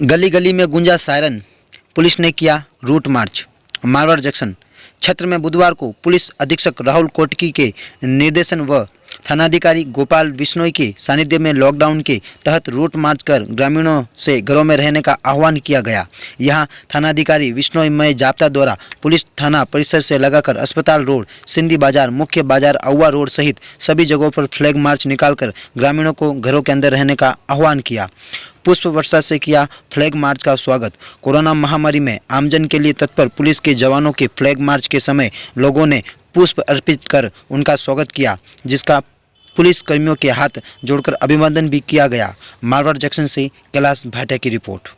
गली गली में गूंजा सायरन, पुलिस ने किया रूट मार्च। मारवाड़ जंक्शन क्षेत्र में बुधवार को पुलिस अधीक्षक राहुल कोटकी के निर्देशन व थानाधिकारी गोपाल बिश्नोई के सानिध्य में लॉकडाउन के तहत रूट मार्च कर ग्रामीणों से घरों में रहने का आह्वान किया गया। यहां थानाधिकारी बिश्नोई मय जाप्ता द्वारा पुलिस थाना परिसर से लगाकर अस्पताल रोड, सिंधी बाजार, मुख्य बाजार, अउवा रोड सहित सभी जगहों पर फ्लैग मार्च निकालकर ग्रामीणों को घरों के अंदर रहने का आह्वान किया। पुष्प वर्षा से किया फ्लैग मार्च का स्वागत। कोरोना महामारी में आमजन के लिए तत्पर पुलिस के जवानों के फ्लैग मार्च के समय लोगों ने पुष्प अर्पित कर उनका स्वागत किया, जिसका पुलिस कर्मियों के हाथ जोड़कर अभिवादन भी किया गया। मारवाड़ जंक्शन से कैलाश भाटिया की रिपोर्ट।